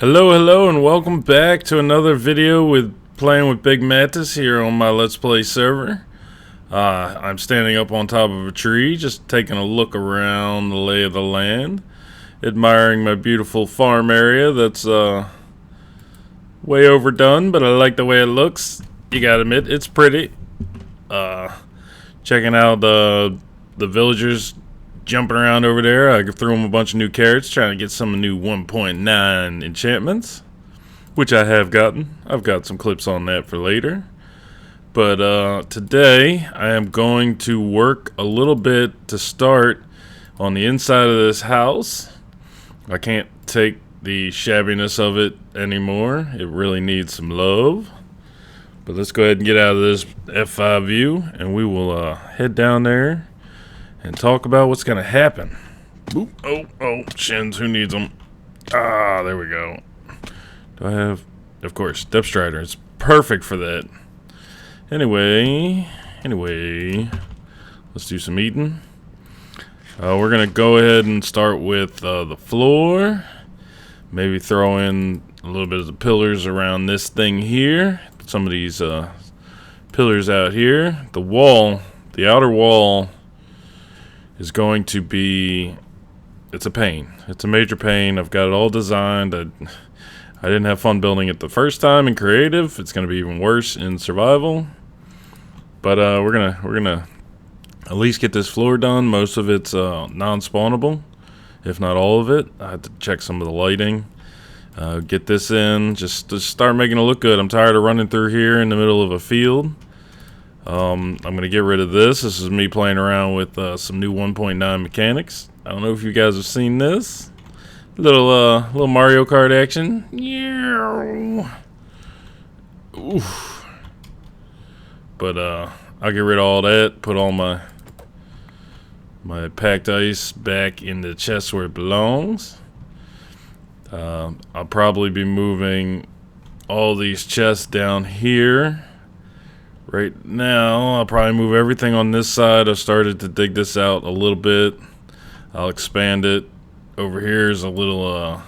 Hello, and welcome back to another video with playing with bigmatis here on my Let's Play server. I'm standing up on top of a tree, just taking a look around the lay of the land, admiring my beautiful farm area that's way overdone, but I like the way it looks. You gotta admit, it's pretty. Checking out the villagers jumping around over there. I threw them a bunch of new carrots, trying to get some new 1.9 enchantments, which I have gotten. I've got some clips on that for later. But today I am going to work a little bit to start on the inside of this house. I can't take the shabbiness of it anymore. It really needs some love. But let's go ahead and get out of this F5 view, and we will head down there and talk about what's gonna happen. Oop, oh, shins, who needs them? Ah, there we go. Do I have, of course, Depth Strider. It's perfect for that. Anyway, let's do some eating. We're gonna go ahead and start with the floor. Maybe throw in a little bit of the pillars around this thing here. Some of these pillars out here. The wall, the outer wall, is going to be, it's a pain. It's a major pain. I've got it all designed. I didn't have fun building it the first time in creative. It's going to be even worse in survival. But we're gonna at least get this floor done. Most of it's non-spawnable, if not all of it. I have to check some of the lighting. Get this in, just to start making it look good. I'm tired of running through here in the middle of a field. I'm gonna get rid of this. This is me playing around with some new 1.9 mechanics. I don't know if you guys have seen this. Little Mario Kart action. Yeah. Oof. But I'll get rid of all that. Put all my packed ice back in the chest where it belongs. I'll probably be moving all these chests down here. Right now, I'll probably move everything on this side. I've started to dig this out a little bit. I'll expand it. Over here is a little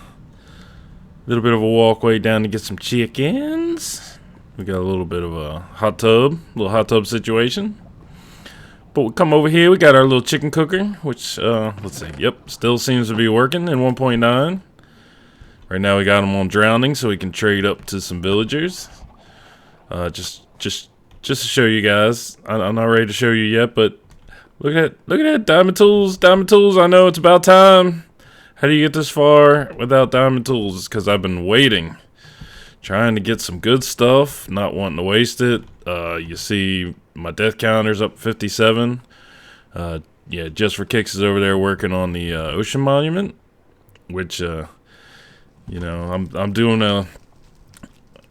bit of a walkway down to get some chickens. We got a little bit of a little hot tub situation. But we'll come over here. We got our little chicken cooker, which, let's see. Yep, still seems to be working in 1.9. Right now we got them on drowning, so we can trade up to some villagers. Just to show you guys. I'm not ready to show you yet, but look at that, diamond tools. I know it's about time. How do you get this far without diamond tools? It's because I've been waiting, trying to get some good stuff, not wanting to waste it. You see my death counter's up 57. Yeah, Just for Kicks is over there working on the ocean monument, which you know, I'm doing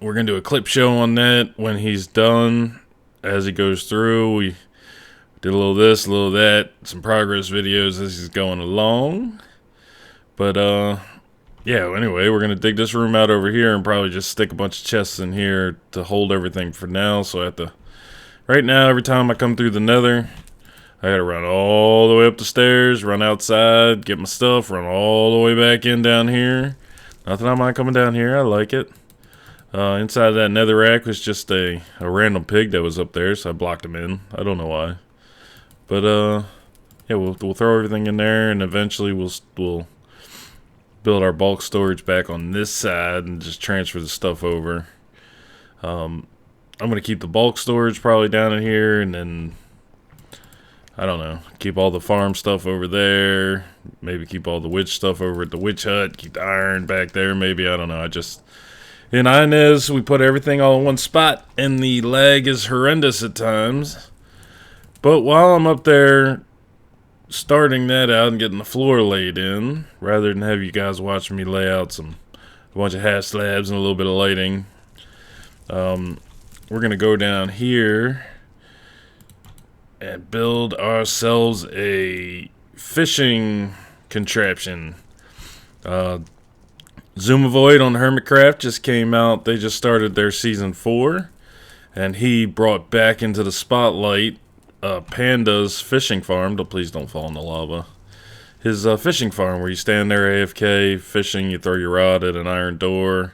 we're gonna do a clip show on that when he's done. As he goes through, we did a little of this, a little of that, some progress videos as he's going along. But yeah, anyway, we're gonna dig this room out over here and probably just stick a bunch of chests in here to hold everything for now. So I have to, right now, every time I come through the nether, I gotta run all the way up the stairs, run outside, get my stuff, run all the way back in down here. Not that I mind coming down here, I like it. Inside of that netherrack was just a random pig that was up there, so I blocked him in. I don't know why. But, yeah, we'll throw everything in there, and eventually we'll build our bulk storage back on this side and just transfer the stuff over. I'm going to keep the bulk storage probably down in here, and then, I don't know, keep all the farm stuff over there. Maybe keep all the witch stuff over at the witch hut. Keep the iron back there, maybe. I don't know. In Inez, we put everything all in one spot, and the lag is horrendous at times. But while I'm up there starting that out and getting the floor laid in, rather than have you guys watching me lay out a bunch of half slabs and a little bit of lighting, we're going to go down here and build ourselves a fishing contraption. Zoomavoid on hermitcraft just came out. They just started their season 4, and he brought back into the spotlight Pandas fishing farm. Please don't fall in the lava. his fishing farm where you stand there AFK fishing, you throw your rod at an iron door.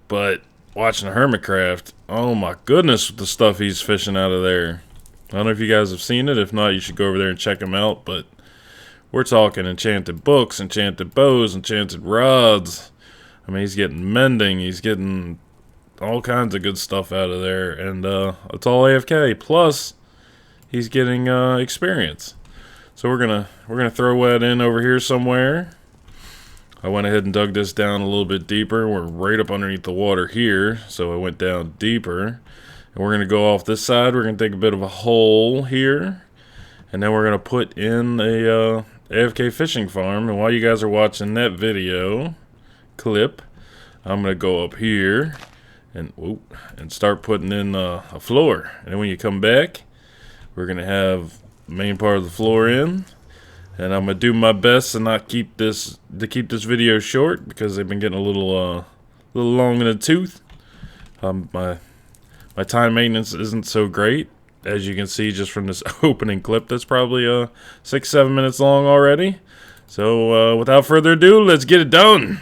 But watching the hermitcraft, oh my goodness, the stuff he's fishing out of there. I don't know if you guys have seen it. If not, you should go over there and check him out. But we're talking enchanted books, enchanted bows, enchanted rods. I mean, he's getting mending, he's getting all kinds of good stuff out of there, and it's all AFK. Plus, he's getting experience. So we're gonna throw that in over here somewhere. I went ahead and dug this down a little bit deeper. We're right up underneath the water here, so I went down deeper. And we're gonna go off this side. We're gonna take a bit of a hole here, and then we're gonna put in a AFK fishing farm. And while you guys are watching that video clip, I'm gonna go up here and start putting in a floor. And then when you come back, we're gonna have the main part of the floor in, and I'm gonna do my best to not keep this video short because they've been getting a little long in the tooth. My time maintenance isn't so great, as you can see just from this opening clip. That's probably 6-7 minutes long already. So without further ado, let's get it done.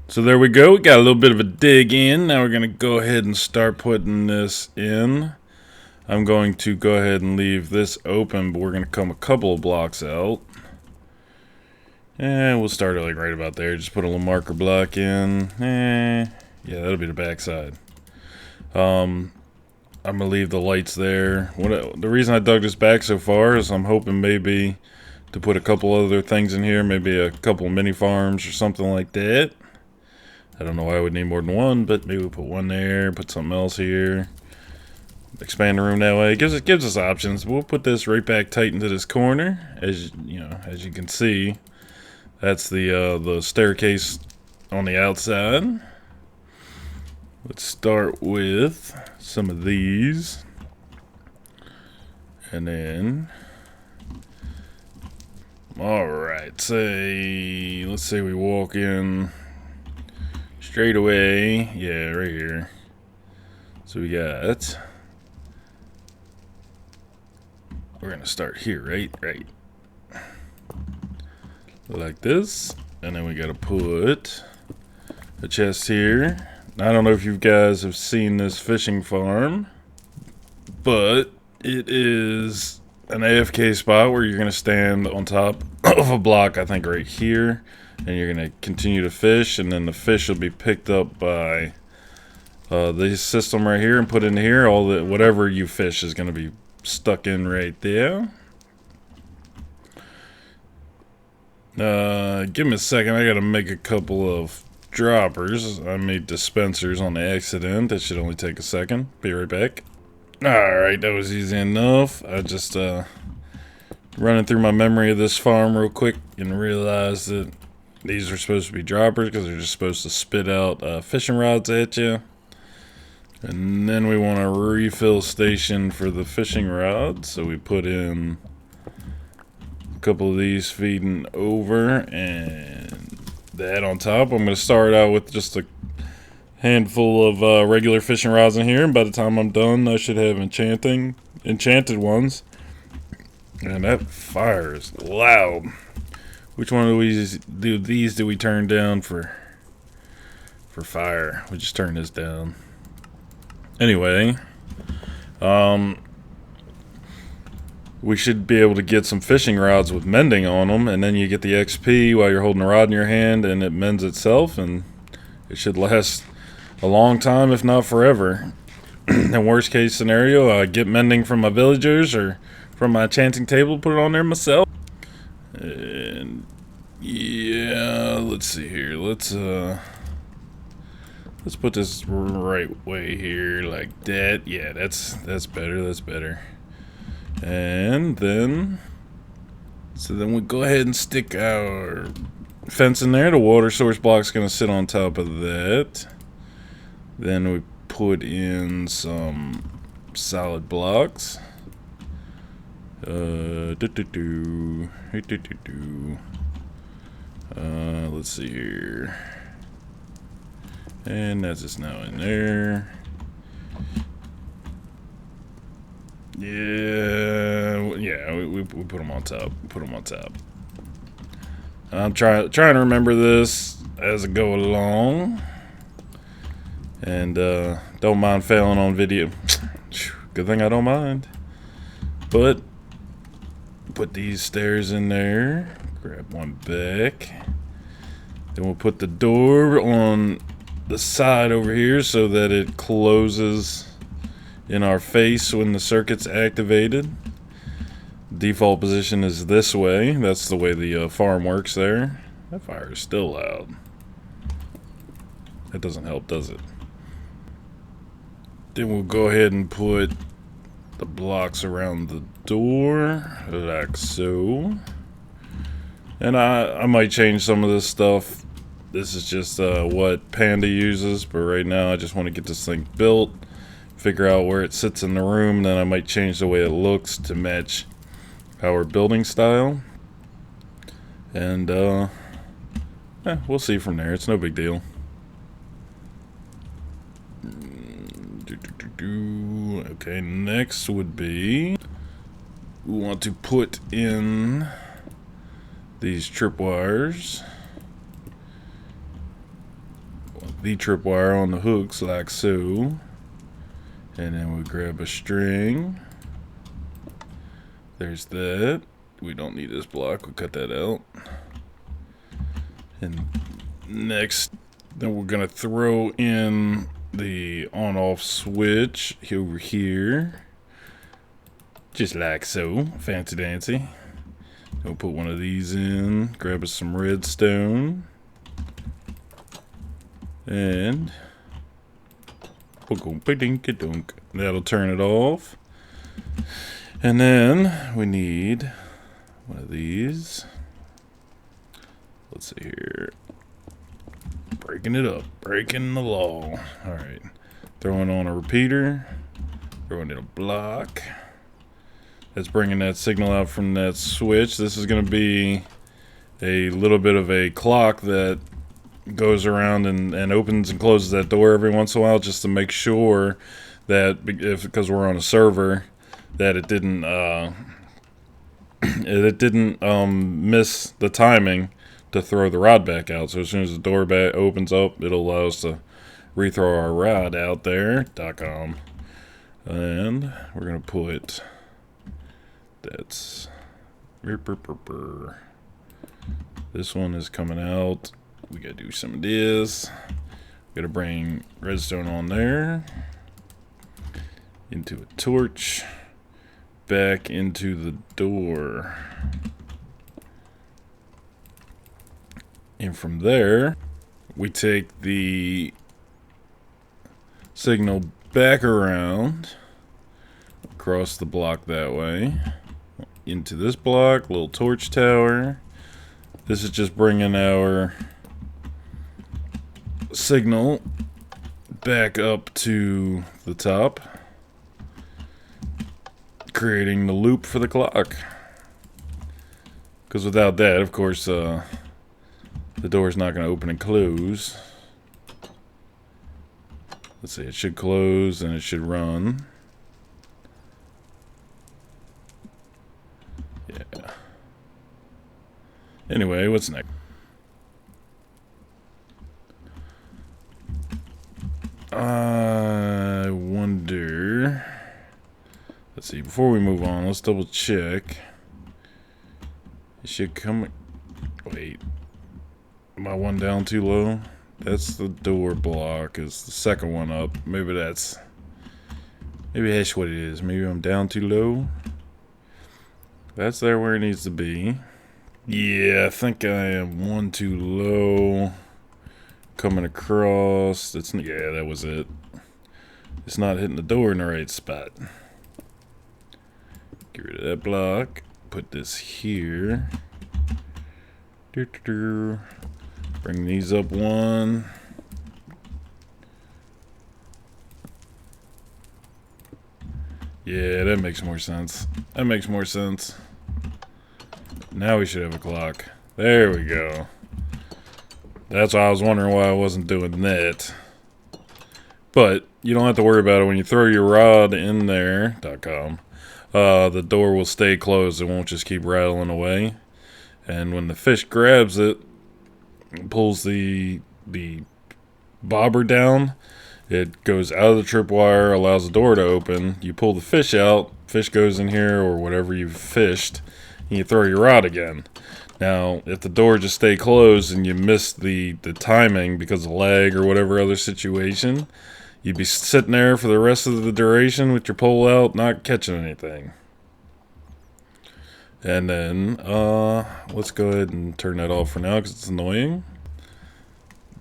So there we go, we got a little bit of a dig in. Now we're going to go ahead and start putting this in. I'm going to go ahead and leave this open, but we're going to come a couple of blocks out. And we'll start it like right about there. Just put a little marker block in. Yeah, that'll be the back side. I'm going to leave the lights there. The reason I dug this back so far is I'm hoping maybe to put a couple other things in here. Maybe a couple of mini farms or something like that. I don't know why I would need more than one, but maybe we'll put one there, put something else here. Expand the room that way. It gives us options. We'll put this right back tight into this corner. As you can see, that's the staircase on the outside. Let's start with some of these. And then alright, let's say we walk in straight away. Yeah, right here. So we're gonna start here, right like this, and then we gotta put a chest here. I don't know if you guys have seen this fishing farm, but it is an AFK spot where you're gonna stand on top of a block, I think right here, and you're gonna continue to fish, and then the fish will be picked up by this system right here and put in here. All the whatever you fish is gonna be stuck in right there. Give me a second. I gotta make a couple of droppers. I made dispensers on the accident. That should only take a second. Be right back. Alright, that was easy enough. I just running through my memory of this farm real quick and realized that these are supposed to be droppers because they're just supposed to spit out fishing rods at you. And then we want a refill station for the fishing rods, so we put in a couple of these feeding over and that on top. I'm going to start out with just a handful of regular fishing rods in here, and by the time I'm done I should have enchanted ones. And that fire is loud. Which one of these do we turn down for fire? We just turn this down. Anyway, we should be able to get some fishing rods with mending on them, and then you get the XP while you're holding a rod in your hand, and it mends itself, and it should last a long time, if not forever. In worst case scenario, I get mending from my villagers or from my enchanting table, put it on there myself. And yeah, let's see here. Let's put this right way here, like that. Yeah, that's better. That's better. And then, so then we go ahead and stick our fence in there. The water source block's gonna sit on top of that. Then we put in some solid blocks. Let's see here. And that's just now in there. Yeah, we put them on top. Put them on top. I'm trying to remember this as I go along. And don't mind failing on video. Good thing I don't mind. But put these stairs in there. Grab one back. Then we'll put the door on the side over here so that it closes in our face when the circuit's activated. Default position is this way. That's the way the farm works there. That fire is still loud. That doesn't help, does it? Then we'll go ahead and put the blocks around the door like so. And I might change some of this stuff. This is just what Panda uses, but right now I just want to get this thing built, figure out where it sits in the room, then I might change the way it looks to match our building style. And we'll see from there. It's no big deal. Okay, next would be we want to put in these tripwires. The tripwire on the hooks like so. And then we grab a string. There's that. We don't need this block. We'll cut that out. And next, then we're gonna throw in the on-off switch over here. Just like so. Fancy dancy. We'll put one of these in. Grab us some redstone. And that'll turn it off. And then we need one of these. Let's see here. Breaking it up. Breaking the law. Alright. Throwing on a repeater. Throwing in a block. That's bringing that signal out from that switch. This is going to be a little bit of a clock that goes around and opens and closes that door every once in a while, just to make sure that because we're on a server, that it didn't miss the timing to throw the rod back out. So as soon as the door back opens up, it'll allow us to rethrow our rod out there. And we're gonna put that's This one is coming out. We gotta do some of this. Gotta bring redstone on there. Into a torch. Back into the door. And from there, we take the signal back around. Across the block that way. Into this block, little torch tower. This is just bringing our signal back up to the top, creating the loop for the clock. Because without that, of course, the door's not going to open and close. Let's see, it should close and it should run. Yeah. Anyway, what's next? I wonder... Let's see, before we move on, let's double check. It should come... Wait. Am I one down too low? That's the door block, is the second one up. Maybe that's what it is. Maybe I'm down too low. That's there where it needs to be. Yeah, I think I am one too low. Coming across. Yeah, that was it. It's not hitting the door in the right spot. Get rid of that block. Put this here. Bring these up one. Yeah, that makes more sense. That makes more sense. Now we should have a clock. There we go. That's why I was wondering why I wasn't doing that. But you don't have to worry about it when you throw your rod in there. .com. The door will stay closed. It won't just keep rattling away. And when the fish grabs it, pulls the bobber down, it goes out of the tripwire, allows the door to open. You pull the fish out, fish goes in here or whatever you've fished, and you throw your rod again. Now, if the door just stay closed and you miss the timing because of lag or whatever other situation, you'd be sitting there for the rest of the duration with your pole out, not catching anything. And then, let's go ahead and turn that off for now because it's annoying.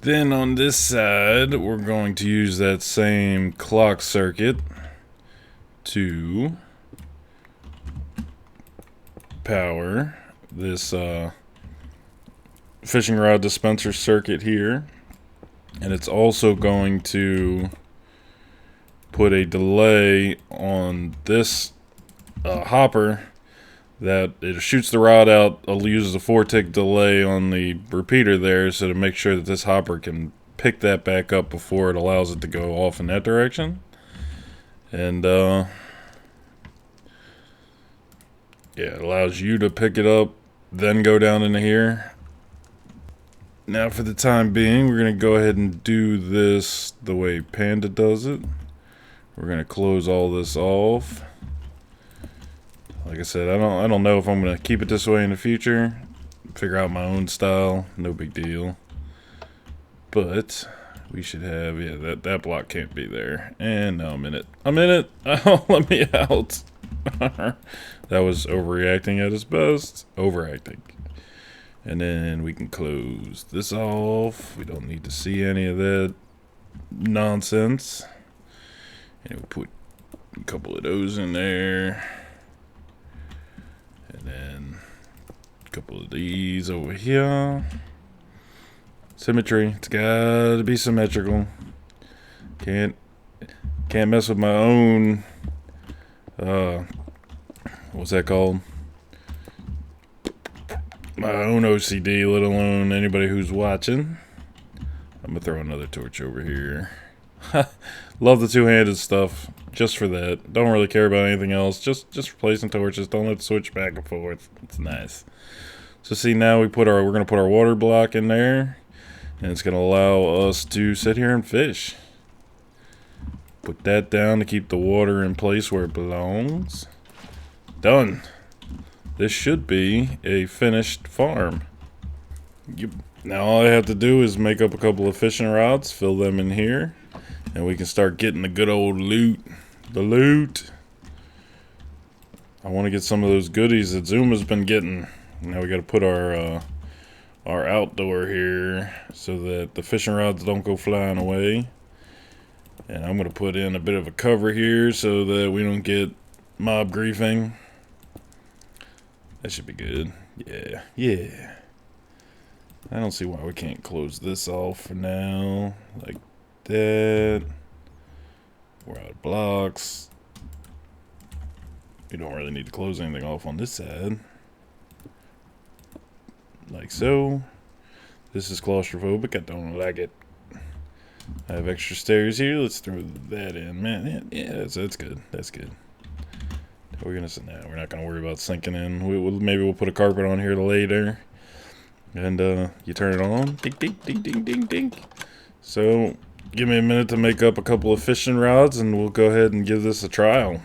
Then on this side, we're going to use that same clock circuit to power this fishing rod dispenser circuit here. And it's also going to put a delay on this hopper that it shoots the rod out, uses a 4-tick delay on the repeater there so to make sure that this hopper can pick that back up before it allows it to go off in that direction. And yeah, it allows you to pick it up, then go down into here. Now for the time being, we're going to go ahead and do this the way Panda does it. We're going to close all this off. Like I said, I don't know if I'm going to keep it this way in the future. Figure out my own style. No big deal. But we should have, yeah, that block can't be there. And now I'm in it. I'm in it. Oh, let me out. That was overreacting at its best. Overacting. And then we can close this off. We don't need to see any of that nonsense. And we'll put a couple of those in there. And then a couple of these over here. Symmetry. It's gotta be symmetrical. Can't mess with my own what's that called? My own OCD, let alone anybody who's watching. I'm gonna throw another torch over here. Love the two-handed stuff. Just for that. Don't really care about anything else. Just replacing torches. Don't let it switch back and forth. It's nice. So see, now we're gonna put our water block in there, and it's gonna allow us to sit here and fish. Put that down to keep the water in place where it belongs. Done. This should be a finished farm. Yep. Now all I have to do is make up a couple of fishing rods, fill them in here, and we can start getting the good old loot. The loot. I want to get some of those goodies that Zuma's been getting. Now we got to put our outdoor here so that the fishing rods don't go flying away. And I'm going to put in a bit of a cover here so that we don't get mob griefing. That should be good. Yeah, yeah. I don't see why we can't close this off for now. Like that. We're out of blocks. We don't really need to close anything off on this side. Like so. This is claustrophobic. I don't like it. I have extra stairs here. Let's throw that in, man. Yeah, that's good. That's good. We're not gonna worry about sinking in. Maybe we'll put a carpet on here later. And you turn it on. Ding, ding, ding, ding, ding, ding. So give me a minute to make up a couple of fishing rods, and we'll go ahead and give this a trial.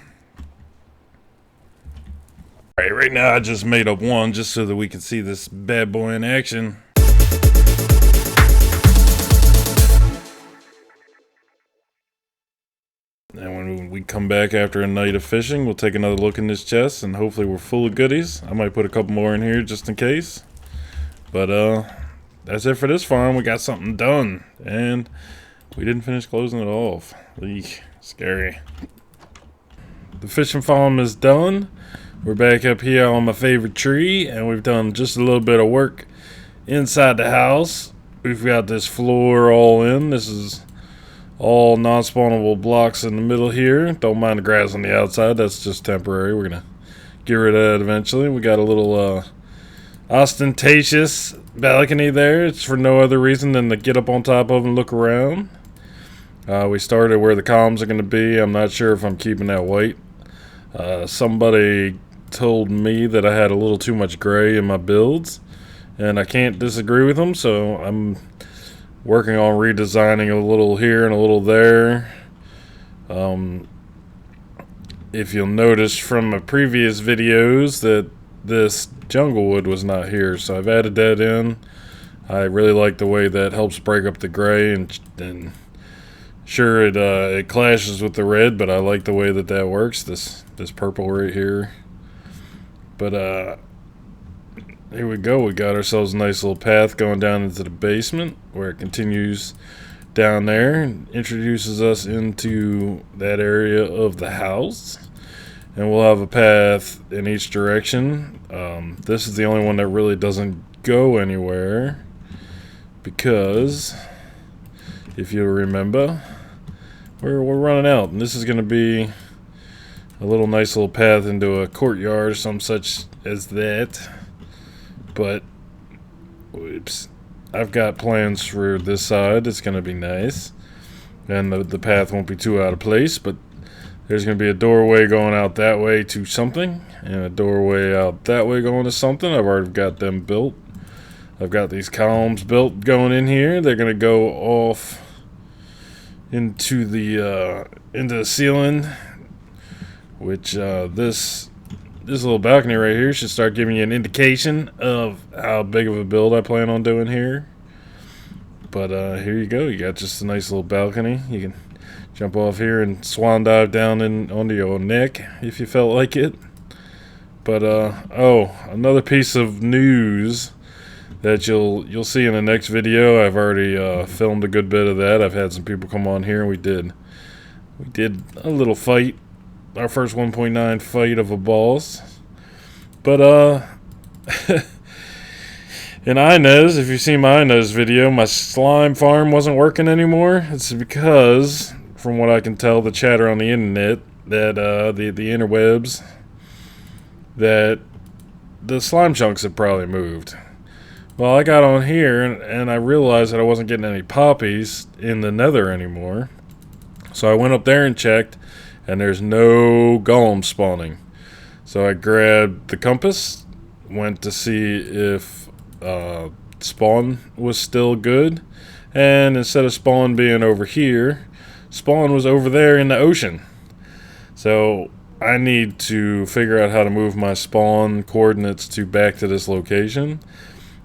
All right now I just made up one just so that we can see this bad boy in action. And when we come back after a night of fishing, we'll take another look in this chest, and hopefully we're full of goodies. I might put a couple more in here just in case. But that's it for this farm. We got something done, and we didn't finish closing it off. Eek, scary. The fishing farm is done. We're back up here on my favorite tree, and we've done just a little bit of work inside the house. We've got this floor all in. This is all non-spawnable blocks in the middle here. Don't mind the grass on the outside. That's just temporary. We're gonna get rid of that eventually. We got a little ostentatious balcony there. It's for no other reason than to get up on top of and look around. We started where the columns are going to be. I'm not sure if I'm keeping that white. Somebody told me that I had a little too much gray in my builds, and I can't disagree with them, so I'm working on redesigning a little here and a little there. If you'll notice from my previous videos that this jungle wood was not here, so I've added that in. I really like the way that helps break up the gray, and sure it clashes with the red, but I like the way that works. This purple right here. But here we go. We got ourselves a nice little path going down into the basement where it continues down there and introduces us into that area of the house. And we'll have a path in each direction. This is the only one that really doesn't go anywhere because, if you remember, we're running out, and this is going to be a nice little path into a courtyard or some such as that. But whoops, I've got plans for this side. It's going to be nice, and the path won't be too out of place. But there's going to be a doorway going out that way to something, and a doorway out that way going to something. I've already got them built. I've got these columns built going in here. They're going to go off into the ceiling, which this little balcony right here should start giving you an indication of how big of a build I plan on doing here. But here you go. You got just a nice little balcony. You can jump off here and swan dive down onto your neck if you felt like it. But oh, another piece of news that you'll see in the next video. I've already filmed a good bit of that. I've had some people come on here, and we did a little fight, our first 1.9 fight of a boss. But in Inez, if you've seen my Inez video, my slime farm wasn't working anymore. It's because, from what I can tell, the chatter on the internet, that the interwebs, that the slime chunks had probably moved. Well, I got on here and I realized that I wasn't getting any poppies in the nether anymore. So I went up there and checked, and there's no golems spawning. So I grabbed the compass, went to see if spawn was still good, and instead of spawn being over here, spawn was over there in the ocean. So I need to figure out how to move my spawn coordinates back to this location.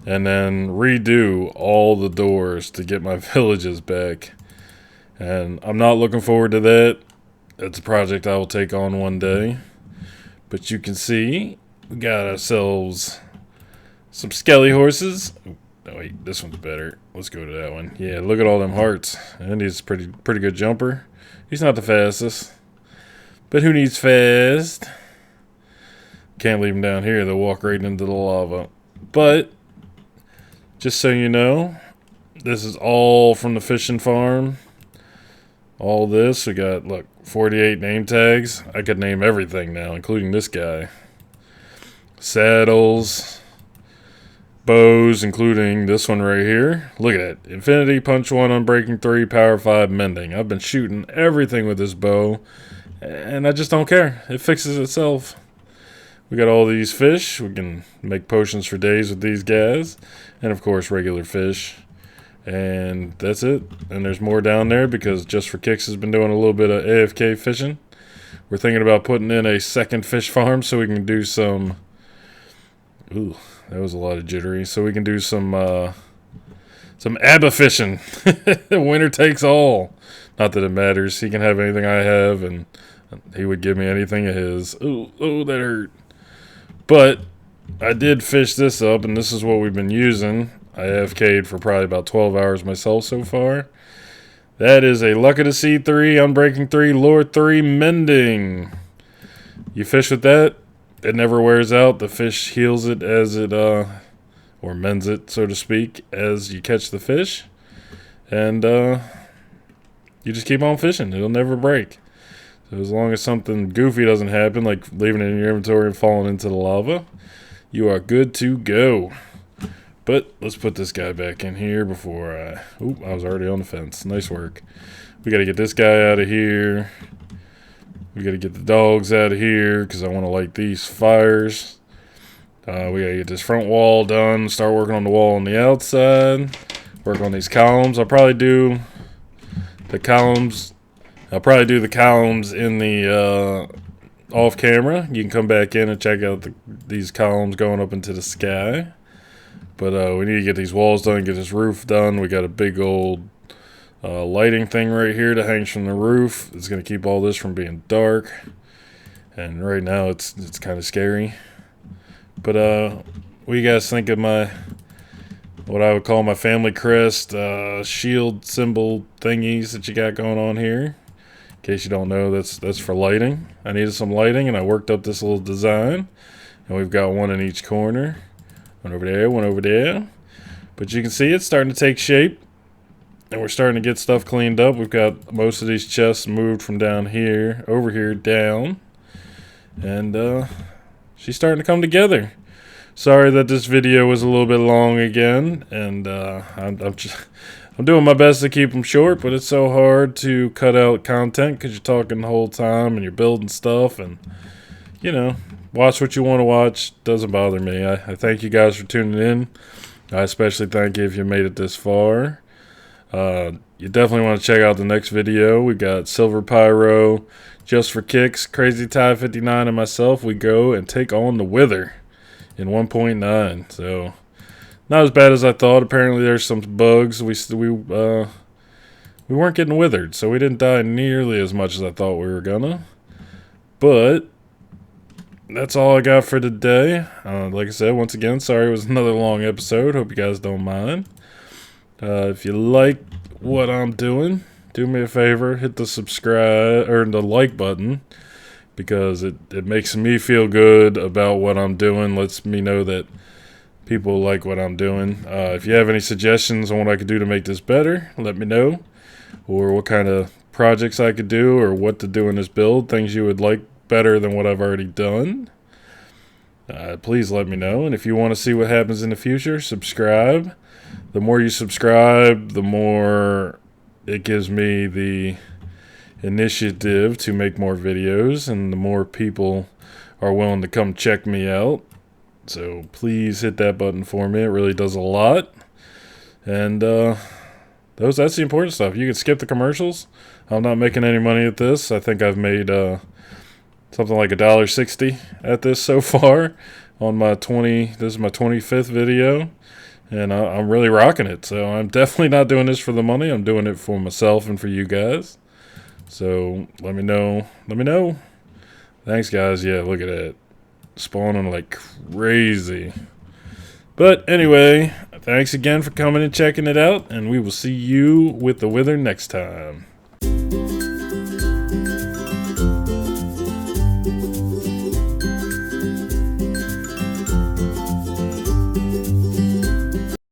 and then redo all the doors to get my villages back. And I'm not looking forward to that. It's a project I will take on one day. But you can see we got ourselves some skelly horses. Oh wait, this one's better. Let's go to that one. Yeah, look at all them hearts. And he's a pretty good jumper. He's not the fastest, but who needs fast? Can't leave them down here. They'll walk right into the lava. But just so you know, this is all from the fishing farm. All this, we got, look, 48 name tags. I could name everything now, including this guy. Saddles, bows, including this one right here. Look at that. Infinity, Punch 1, Unbreaking 3, Power 5, Mending. I've been shooting everything with this bow, and I just don't care. It fixes itself. We got all these fish. We can make potions for days with these guys. And, of course, regular fish. And that's it. And there's more down there because Just for Kicks has been doing a little bit of AFK fishing. We're thinking about putting in a second fish farm so we can do some... Ooh, that was a lot of jittery. So we can do some ABBA fishing. Winner takes all. Not that it matters. He can have anything I have, and he would give me anything of his. Ooh, that hurt. But I did fish this up, and this is what we've been using. I AFK'd for probably about 12 hours myself so far. That is a Luck of the Sea 3, Unbreaking 3, Lure 3, Mending. You fish with that, it never wears out. The fish heals it as it, or mends it, so to speak, as you catch the fish. And you just keep on fishing. It'll never break. So as long as something goofy doesn't happen, like leaving it in your inventory and falling into the lava, you are good to go. But let's put this guy back in here before I was already on the fence. Nice work. We got to get this guy out of here. We got to get the dogs out of here because I want to light these fires. We got to get this front wall done. Start working on the wall on the outside. Work on these columns. I'll probably do the columns. In the off camera. You can come back in and check out these columns going up into the sky. But we need to get these walls done, get this roof done. We got a big old lighting thing right here that hangs from the roof. It's going to keep all this from being dark. And right now it's kind of scary. But what do you guys think of what I would call my family crest shield symbol thingies that you got going on here? In case you don't know, that's for lighting. I needed some lighting, and I worked up this little design. And we've got one in each corner. One over there, one over there. But you can see it's starting to take shape. And we're starting to get stuff cleaned up. We've got most of these chests moved from down here, over here, down. And she's starting to come together. Sorry that this video was a little bit long again. And I'm doing my best to keep them short. But it's so hard to cut out content because you're talking the whole time and you're building stuff. And, you know... Watch what you want to watch. Doesn't bother me. I thank you guys for tuning in. I especially thank you if you made it this far. You definitely want to check out the next video. We got Silver Pyro, Just for Kicks, Crazy Tie 59, and myself. We go and take on the Wither in 1.9. So not as bad as I thought. Apparently there's some bugs. We weren't getting withered, so we didn't die nearly as much as I thought we were gonna. But that's all I got for today. Like I said, once again, sorry it was another long episode. Hope you guys don't mind. If you like what I'm doing, do me a favor, hit the subscribe or the like button because it makes me feel good about what I'm doing. Lets me know that people like what I'm doing. If you have any suggestions on what I could do to make this better, let me know. Or what kind of projects I could do or what to do in this build, things you would like better than what I've already done. Please let me know. And if you want to see what happens in the future, subscribe. The more you subscribe, the more it gives me the initiative to make more videos, and the more people are willing to come check me out. So please hit that button for me. It really does a lot. And that's the important stuff. You can skip the commercials. I'm not making any money at this. I think I've made something like $1.60 at this so far on my this is my 25th video. and I'm really rocking it. So I'm definitely not doing this for the money. I'm doing it for myself and for you guys. So let me know. Let me know. Thanks, guys. Yeah, look at that. Spawning like crazy. But anyway, thanks again for coming and checking it out, and we will see you with the Wither next time.